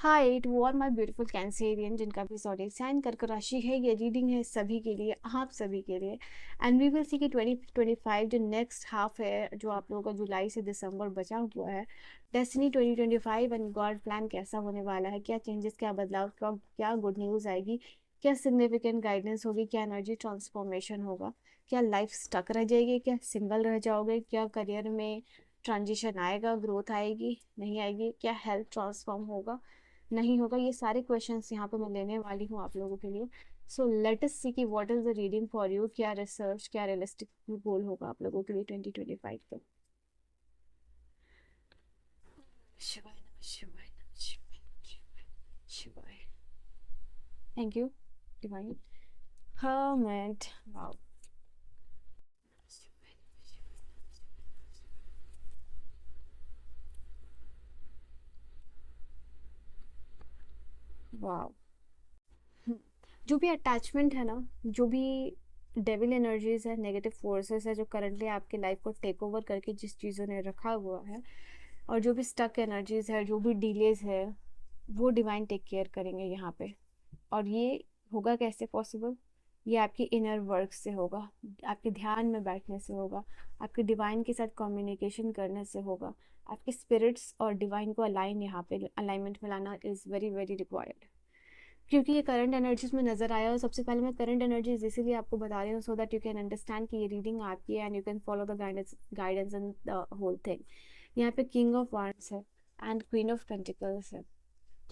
Hi to all my beautiful Cancerian जिनका भी zodiac sign कर्क राशि है। ये रीडिंग है सभी के लिए, आप सभी के लिए। एंड वी विल सी कि 2025 जो नेक्स्ट हाफ है, जो आप लोगों का जुलाई से दिसंबर बचा हुआ है, डेस्टिनी 2025 एंड गॉड प्लान कैसा होने वाला है, क्या चेंजेस, क्या बदलाव, क्या गुड न्यूज़ आएगी, क्या सिग्निफिकेंट गाइडेंस होगी, क्या एनर्जी ट्रांसफॉर्मेशन होगा, क्या लाइफ स्टक रह जाएगी, क्या सिंगल रह जाओगे, क्या करियर में ट्रांजिशन आएगा, ग्रोथ आएगी नहीं आएगी, क्या हेल्थ ट्रांसफॉर्म होगा नहीं होगा। ये सारे क्वेश्चंस यहाँ पे मैं लेने वाली हूँ आप लोगों के लिए। सो लेट अस सी कि what is the reading for you, क्या रिसर्च, क्या रियलिस्टिक गोल होगा आप लोगों के लिए 2025 पे। शिवाय नमः शिवाय नमः शिवाय शिवाय शिवाय। Thank you divine hermit. Wow, wow. जो भी अटैचमेंट है ना, जो भी डेविल एनर्जीज है, नेगेटिव फोर्सेस है, जो करंटली आपकी लाइफ को टेक ओवर करके जिस चीज़ों ने रखा हुआ है, और जो भी स्टक एनर्जीज है, जो भी डिलेज है, वो डिवाइन टेक केयर करेंगे यहाँ पे। और ये होगा कैसे पॉसिबल? ये आपकी इनर वर्क से होगा, आपके ध्यान में बैठने से होगा, आपके डिवाइन के साथ कम्युनिकेशन करने से होगा। आपके स्पिरिट्स और डिवाइन को अलाइन, यहाँ पे अलाइनमेंट में लाना इज़ वेरी वेरी रिक्वायर्ड। क्योंकि ये करंट एनर्जीज में नज़र आया, और सबसे पहले मैं करंट एनर्जीज इसीलिए आपको बता रही हूँ so that you can understand कि ये रीडिंग आपकी है and you can follow the guidance in the whole thing. यहाँ पे किंग ऑफ वांड्स है एंड क्वीन ऑफ पेंटिकल्स है।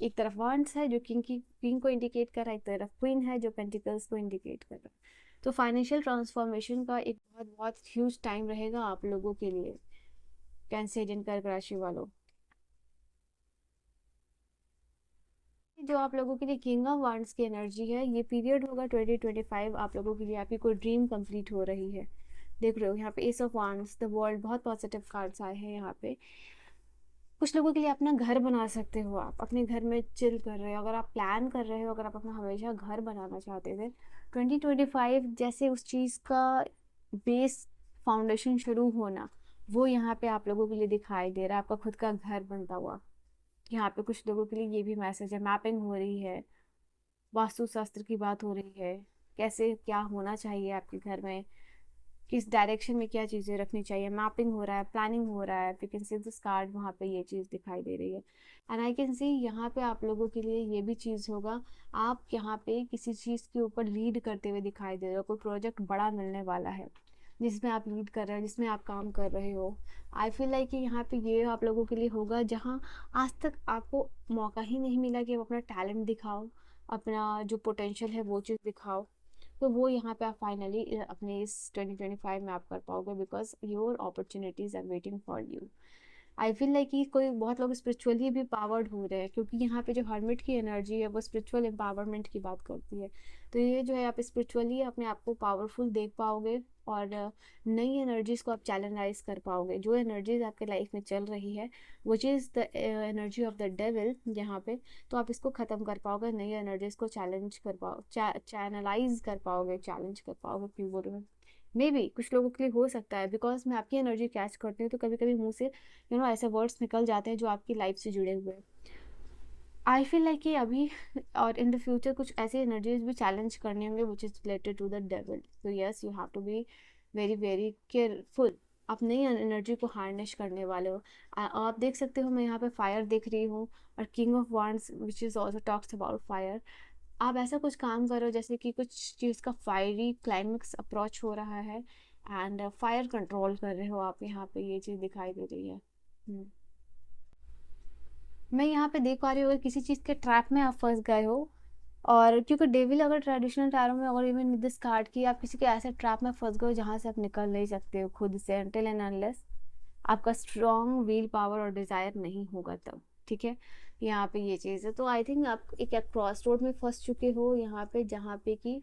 एक तरफ वांड्स है जो किंग को इंडिकेट कर रहा है, एक तरफ क्वीन है जो पेंटिकल्स को इंडिकेट कर रहा है। तो फाइनेंशियल ट्रांसफॉर्मेशन का एक बहुत बहुत ह्यूज टाइम रहेगा आप लोगों के लिए, कैंसेरियन कर्क राशि वालों। जो आप लोगों के लिए किंग ऑफ वांड्स की एनर्जी है, ये पीरियड होगा 2025 आप लोगों के लिए। आपकी कोई ड्रीम कंप्लीट हो रही है, देख रहे हो यहाँ पे S of wands, the world, बहुत पॉजिटिव कार्ड्स आए हैं यहाँ पे। कुछ लोगों के लिए अपना घर बना सकते हो, आप अपने घर में चिल कर रहे हो, अगर आप प्लान कर रहे हो, अगर आप अपना हमेशा घर बनाना चाहते थे, 2025 जैसे उस चीज़ का बेस, फाउंडेशन शुरू होना, वो यहाँ पे आप लोगों के लिए दिखाई दे रहा है, आपका खुद का घर बनता हुआ। यहाँ पे कुछ लोगों के लिए ये भी मैसेज है, मैपिंग हो रही है, वास्तुशास्त्र की बात हो रही है, कैसे क्या होना चाहिए आपके घर में, किस डायरेक्शन में क्या चीज़ें रखनी चाहिए, मैपिंग हो रहा है, प्लानिंग हो रहा है। You can see this card, वहाँ पे ये चीज़ दिखाई दे रही है। एंड आई कैन सी यहाँ पे आप लोगों के लिए ये भी चीज़ होगा, आप यहाँ पे किसी चीज़ के ऊपर लीड करते हुए दिखाई दे रहे हो, कोई प्रोजेक्ट बड़ा मिलने वाला है जिसमें आप लीड कर रहे हो, जिसमें आप काम कर रहे हो। आई फील लाइक कि यहाँ पे ये आप लोगों के लिए होगा जहाँ आज तक आपको मौका ही नहीं मिला कि आप अपना टैलेंट दिखाओ, अपना जो पोटेंशियल है वो चीज़ दिखाओ। तो वो यहाँ पे आप फाइनली अपने इस 2025 में आप कर पाओगे, because your opportunities are waiting for you. I feel like कि कोई बहुत लोग स्पिरिचुअली भी पावर्ड हो रहे हैं, क्योंकि यहाँ पे जो हर्मिट की एनर्जी है वो स्पिरिचुअल एम्पावरमेंट की बात करती है। तो ये जो है, आप स्पिरिचुअली अपने आप को पावरफुल देख पाओगे, और नई एनर्जीज को आप चैलेंजाइज कर पाओगे। जो एनर्जीज आपके लाइफ में चल रही है which is the energy of the devil यहाँ पे, तो आप इसको ख़त्म कर पाओगे, नई एनर्जीज को चैलेंज कर पाओ, चैनलाइज कर पाओगे, चैलेंज कर पाओगे प्योर में। मे बी कुछ लोगों के लिए हो सकता है, बिकॉज मैं आपकी एनर्जी कैच करती हूँ, तो कभी कभी मुंह से ऐसे वर्ड्स निकल जाते हैं जो आपकी लाइफ से जुड़े हुए हैं। आई फील लाइक कि अभी और इन द फ्यूचर कुछ ऐसी एनर्जीज भी चैलेंज करने होंगे which is related to the devil. So yes, you have to be very very careful. आप नई एनर्जी को हार्नेस करने वाले हो। आप देख सकते हो, मैं यहाँ पे फायर देख रही हूँ, और king of wands which is also talks about fire. आप ऐसा कुछ काम करो जैसे कि कुछ चीज़ का फायरी क्लाइमेक्स अप्रोच हो रहा है, एंड फायर कंट्रोल कर रहे हो आप, यहाँ पे ये चीज़ दिखाई दे रही है। मैं यहाँ पे देख पा रही हूँ, अगर किसी चीज़ के ट्रैप में आप फंस गए हो, और क्योंकि डेविल अगर ट्रेडिशनल टैरो में, और इवन विद दिस कार्ड की, आप किसी के ऐसे ट्रैप में फंस गए हो जहाँ से आप निकल नहीं सकते हो खुद से, अनटिल एंड अनलेस आपका स्ट्रॉन्ग विल पावर और डिज़ायर नहीं होगा तब, ठीक है। यहाँ पे ये चीज़ है। तो आई थिंक आप एक क्रॉस रोड में फंस चुके हो यहाँ पे, जहाँ पे कि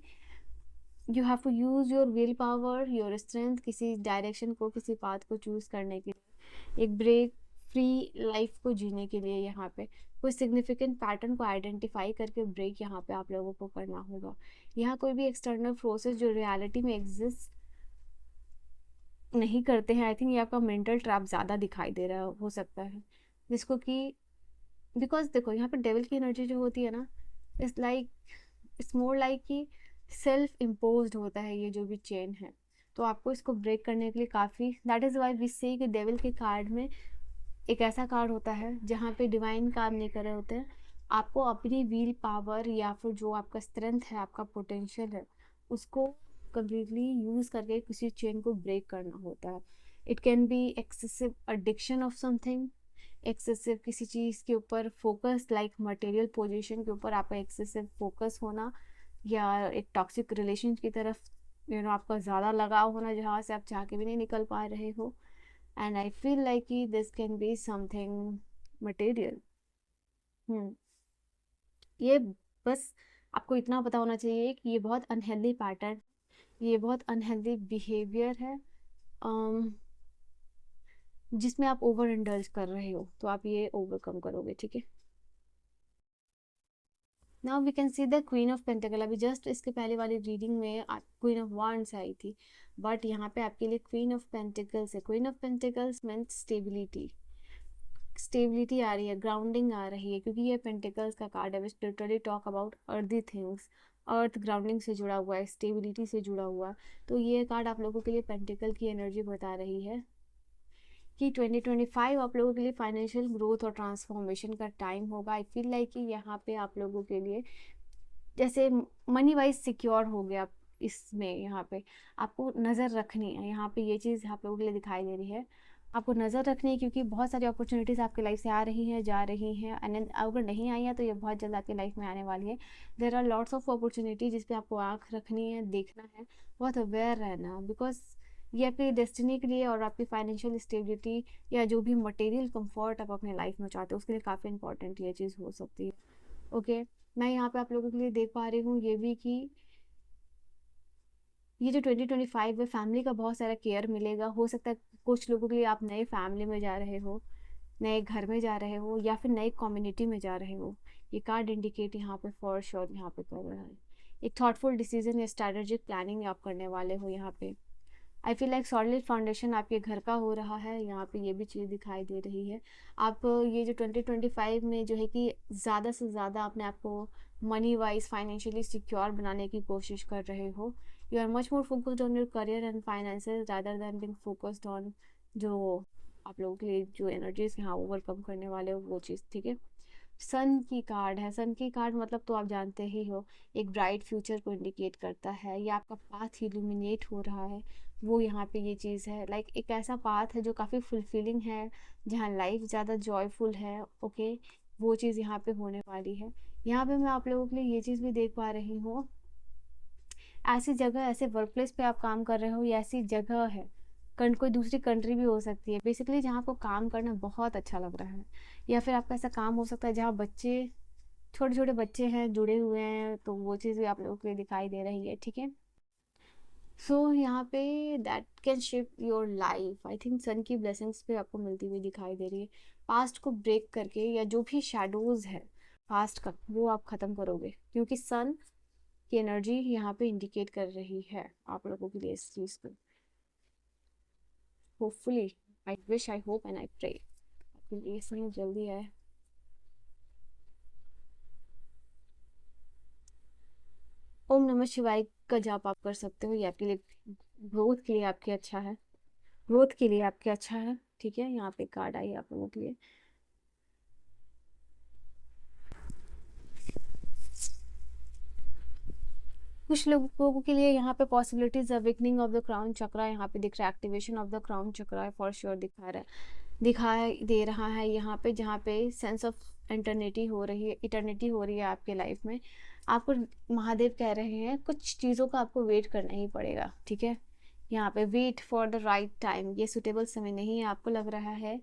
you have to use your will power, your strength, किसी डायरेक्शन को, किसी पाथ को चूज़ करने के लिए, एक ब्रेक फ्री लाइफ को जीने के लिए। यहाँ पे कोई सिग्निफिकेंट पैटर्न को आइडेंटिफाई करके ब्रेक यहाँ पे आप लोगों को करना होगा। यहाँ कोई भी एक्सटर्नल फोर्सेस जो रियलिटी में एग्जिस्ट नहीं करते हैं, आई थिंक ये आपका मेंटल ट्रैप ज़्यादा दिखाई दे रहा हो सकता है, जिसको कि बिकॉज देखो यहाँ पे डेविल की एनर्जी जो होती है ना, it's like, it's more like कि सेल्फ इम्पोज्ड होता है ये जो भी चेन है। तो आपको इसको ब्रेक करने के लिए काफ़ी, दैट इज़ वाई वी से कि डेविल के कार्ड में एक ऐसा कार्ड होता है जहाँ पे डिवाइन काम नहीं कर रहे होते हैं। आपको अपनी व्हील पावर या फिर जो आपका स्ट्रेंथ है, आपका पोटेंशियल है, उसको कम्प्लीटली यूज़ करके किसी चेन को ब्रेक करना होता है। It can be excessive addiction of something, excessive किसी चीज़ के ऊपर फोकस, लाइक मटेरियल पोजीशन के ऊपर आपका एक्सेसिव फोकस होना, या एक टॉक्सिक रिलेशन की तरफ आपका ज़्यादा लगाव होना जहाँ से आप चाह के भी नहीं निकल पा रहे हो। एंड आई फील लाइक कि this can be something material. ये बस आपको इतना पता होना चाहिए कि ये बहुत अनहेल्दी पैटर्न, ये बहुत अनहेल्दी बिहेवियर है, जिसमें आप ओवर इंडल्ज कर रहे हो, तो आप ये ओवरकम करोगे, ठीक है। Now we can see the queen of pentacle. अभी जस्ट इसके पहले वाली रीडिंग में क्वीन ऑफ वांड्स आई थी, बट यहाँ पे आपके लिए क्वीन ऑफ पेंटिकल्स है। Queen of pentacles means stability, stability आ रही है, ग्राउंडिंग आ रही है, क्योंकि ये पेंटिकल्स का कार्ड है विच literally talk about earthy things. Earth grounding से जुड़ा हुआ है, स्टेबिलिटी से जुड़ा हुआ। तो ये कार्ड आप लोगों के लिए पेंटिकल की एनर्जी बता रही है कि 2025 आप लोगों के लिए फाइनेंशियल ग्रोथ और ट्रांसफॉर्मेशन का टाइम होगा। आई फील लाइक कि यहाँ पे आप लोगों के लिए जैसे मनी वाइज सिक्योर हो गया इसमें। यहाँ पे आपको नज़र रखनी है, यहाँ पे ये चीज़ आप लोगों के लिए दिखाई दे रही है। आपको नज़र रखनी है क्योंकि बहुत सारी अपॉर्चुनिटीज़ आपकी लाइफ से आ रही हैं, जा रही हैं, एंड अगर नहीं आई हैं तो ये बहुत जल्द आपकी लाइफ में आने वाली है। There are lots of opportunity जिस पे आपको आँख रखनी है, देखना है, बहुत अवेयर रहना, बिकॉज ये आपकी डेस्टिनी के लिए और आपकी फाइनेंशियल स्टेबिलिटी या जो भी मटेरियल कंफर्ट आप अपने लाइफ में चाहते हो उसके लिए काफ़ी इंपॉर्टेंट ये चीज़ हो सकती है। ओके, मैं यहाँ पे आप लोगों के लिए देख पा रही हूँ ये भी कि ये जो 2025 है, फैमिली का बहुत सारा केयर मिलेगा। हो सकता है कुछ लोगों के लिए आप नए फैमिली में जा रहे हो, नए घर में जा रहे हो, या फिर नई कम्युनिटी में जा रहे हो। ये कार्ड इंडिकेट यहाँ पे फॉर श्योर यहाँ पे कर रहा है। एक थॉटफुल डिसीजन या स्ट्रैटेजिक प्लानिंग आप करने वाले हो यहाँ पे। आई फील लाइक सॉलिड फाउंडेशन आपके घर का हो रहा है, यहाँ पे ये भी चीज़ दिखाई दे रही है। आप ये जो 2025 में जो है कि ज़्यादा से ज़्यादा अपने आप को मनी वाइज फाइनेंशियली सिक्योर बनाने की कोशिश कर रहे हो। You are much more focused on your career and finances rather than being focused on जो आप लोगों के लिए जो एनर्जीज यहाँ ओवरकम करने वाले हो वो चीज़, ठीक है। सन की कार्ड है। सन की कार्ड मतलब तो आप जानते ही हो, एक ब्राइट फ्यूचर को इंडिकेट करता है, या आपका पाथ इल्यूमिनेट हो रहा है, वो यहाँ पे ये चीज़ है। लाइक एक ऐसा पाथ है जो काफ़ी फुलफिलिंग है, जहाँ लाइफ ज़्यादा जॉयफुल है। ओके, वो चीज़ यहाँ पे होने वाली है। यहाँ पे मैं आप लोगों के लिए ये चीज़ भी देख पा रही हूँ, ऐसी जगह, ऐसे वर्क प्लेस पे आप काम कर रहे हो, या ऐसी जगह है, कोई दूसरी कंट्री भी हो सकती है बेसिकली, जहाँ आपको काम करना बहुत अच्छा लग रहा है। या फिर आपका ऐसा काम हो सकता है जहाँ बच्चे, छोटे छोटे बच्चे हैं जुड़े हुए हैं, तो वो चीज़ भी आप लोगों को दिखाई दे रही है, ठीक है। सो यहाँ पे that can shift your life. I think sun की ब्लेसिंग्स पे आपको मिलती हुई दिखाई दे रही है। पास्ट को ब्रेक करके, या जो भी शेडोज है पास्ट का, वो आप ख़त्म करोगे, क्योंकि सन की एनर्जी यहाँ पे इंडिकेट कर रही है आप लोगों के लिए इस चीज़ को। Hopefully, I wish, I hope and I pray आपके लिए इसमें जल्दी है। ओम नमः शिवाय का जाप आप कर सकते हो, ये आपके लिए ग्रोथ के लिए आपके अच्छा है, ग्रोथ के लिए आपके अच्छा है, ठीक है। यहाँ पे कार्ड आई आप लोगों के लिए। कुछ लोगों के लिए यहाँ पे possibilities awakening of the crown chakra यहाँ पे दिख रहा है, activation of the crown chakra for sure दिखा रहा है, दिखाई दे रहा है यहाँ पे, जहाँ पे सेंस ऑफ इटर्निटी हो रही है, इटर्निटी हो रही है आपके लाइफ में। आपको महादेव कह रहे हैं कुछ चीज़ों का आपको वेट करना ही पड़ेगा, ठीक है। यहाँ पे wait for the right time, ये सुटेबल समय नहीं है, आपको लग रहा है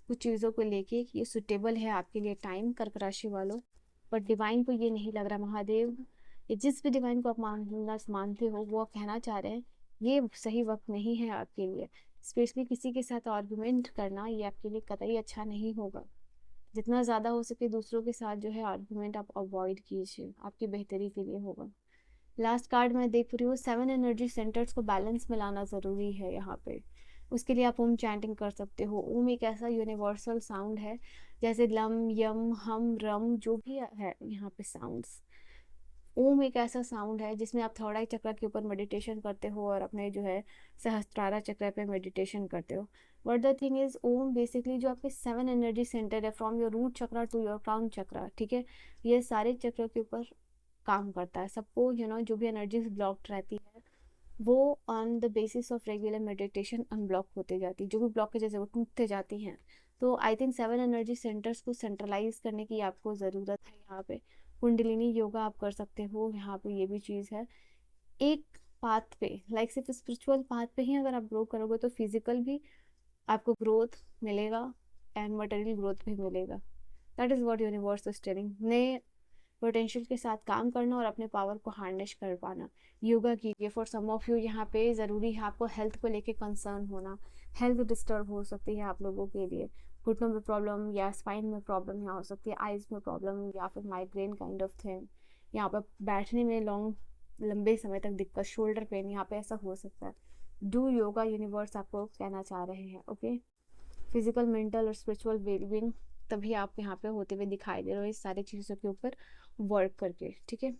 कुछ चीज़ों को लेके कि ये सुटेबल है आपके लिए टाइम, कर्क राशि वालों, बट डिवाइन को ये नहीं लग रहा। महादेव, ये जिस भी डिवाइन को आप मानते हो, वो कहना चाह रहे हैं ये सही वक्त नहीं है आपके लिए। स्पेशली किसी के साथ आर्गुमेंट करना ये आपके लिए कतई अच्छा नहीं होगा। जितना ज़्यादा हो सके दूसरों के साथ जो है आर्गुमेंट आप अवॉइड कीजिए, आपकी बेहतरी के लिए होगा। लास्ट कार्ड मैं देख रही हूँ, 7 एनर्जी सेंटर्स को बैलेंस में लाना ज़रूरी है यहाँ पे। उसके लिए आप ओम चैंटिंग कर सकते हो। ओम एक ऐसा यूनिवर्सल साउंड है, जैसे लम यम हम रम जो भी है यहाँ पे साउंड्स, ओम एक ऐसा साउंड है जिसमें आप थर्ड आई चक्र के ऊपर मेडिटेशन करते हो और अपने जो है सहस्त्रारा चक्र पे मेडिटेशन करते हो। But the thing is um basically जो आपके 7 एनर्जी सेंटर है from your root chakra to your crown chakra, ठीक है, ये सारे चक्र के ऊपर काम करता है। सबको जो भी एनर्जीज ब्लॉक्ड रहती है वो on the basis of regular meditation unblock होते जाती है, जो भी ब्लॉकेजेस है वो टूटते जाती हैं। तो आई थिंक 7 एनर्जी सेंटर्स को सेंट्रलाइज करने की आपको ज़रूरत है यहाँ पे। कुंडलिनी योगा आप कर सकते हो, यहाँ पे ये भी चीज़ है। एक पाथ पे लाइक सिर्फ स्पिरिचुअल पाथ पे ही अगर आप ग्रो करोगे तो फिजिकल भी आपको ग्रोथ मिलेगा एंड मटेरियल ग्रोथ भी मिलेगा। That is what universe is telling. नए पोटेंशियल के साथ काम करना और अपने पावर को हार्नेस कर पाना। योगा कीजिए। फॉर सम ऑफ यू यहाँ पे ज़रूरी है आपको हेल्थ को लेके कंसर्न होना, हेल्थ डिस्टर्ब हो सकती है आप लोगों के लिए, घुटनों में प्रॉब्लम या स्पाइन में प्रॉब्लम यहाँ हो सकती है, आइज में प्रॉब्लम या फिर माइग्रेन काइंड ऑफ थिंग, यहाँ पर बैठने में लंबे समय तक दिक्कत, शोल्डर पेन, यहाँ पे ऐसा हो सकता है। डू योगा, यूनिवर्स आपको कहना चाह रहे हैं। ओके, फिजिकल मेंटल और स्पिरिचुअल वेलबींग तभी आप यहाँ पे होते हुए दिखाई दे रहे हो इस सारी चीज़ों के ऊपर वर्क करके, ठीक है।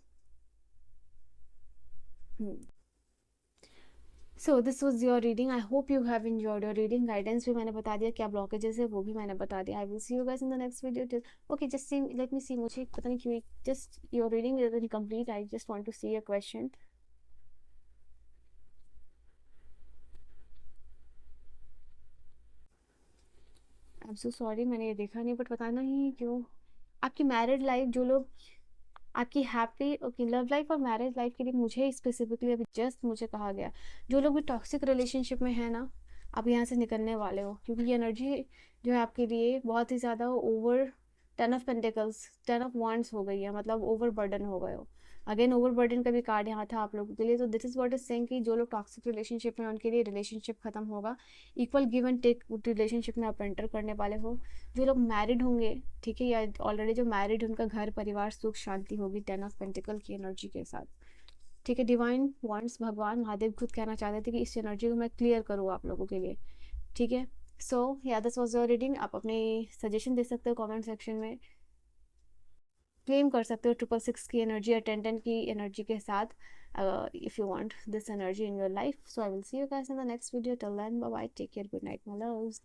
So this was your reading. I hope you have enjoyed your reading. Guidance भी मैंने बता दिया, क्या ब्लॉकेजेस है वो भी मैंने बता दिया। I will see you guys in the next video. Okay, just see, let me see, मुझे पता नहीं क्यों just your reading is incomplete, I just want to see a question. I am so sorry, मैंने ये देखा नहीं, but पता नहीं क्यों आपकी मैरिड लाइफ, जो लोग आपकी हैप्पी ओके लव लाइफ और मैरिज लाइफ के लिए मुझे स्पेसिफिकली अभी जस्ट मुझे कहा गया, जो लोग भी टॉक्सिक रिलेशनशिप में है ना, आप यहाँ से निकलने वाले हो, क्योंकि ये एनर्जी जो है आपके लिए बहुत ही ज़्यादा over, 10 of pentacles 10 of wands हो गई है, मतलब ओवर बर्डन हो गए हो। अगेन ओवर बर्डन का भी कार्ड यहाँ था आप लोगों के लिए। तो this is what is saying कि जो लोग टॉक्सिक रिलेशनशिप में हैं उनके लिए रिलेशनशिप खत्म होगा, equal give and take relationship में आप एंटर करने वाले हो। जो लोग मैरिड होंगे, ठीक है, या ऑलरेडी जो मैरिड है उनका घर परिवार सुख शांति होगी 10 ऑफ पेंटिकल की एनर्जी के साथ, ठीक है। डिवाइन वॉन्ट्स, भगवान महादेव खुद कहना चाहते थे कि इस एनर्जी को मैं क्लियर करूँ आप लोगों के लिए, ठीक है। सो या दिस वॉज योर रीडिंग। आप अपनी सजेशन दे सकते हो कमेंट सेक्शन में, क्लेम कर सकते हो 666 की एनर्जी या 1010 की एनर्जी के साथ, if you want this energy in your life. So I will see you guys in the next video. Till then bye bye, take care, good night my loves.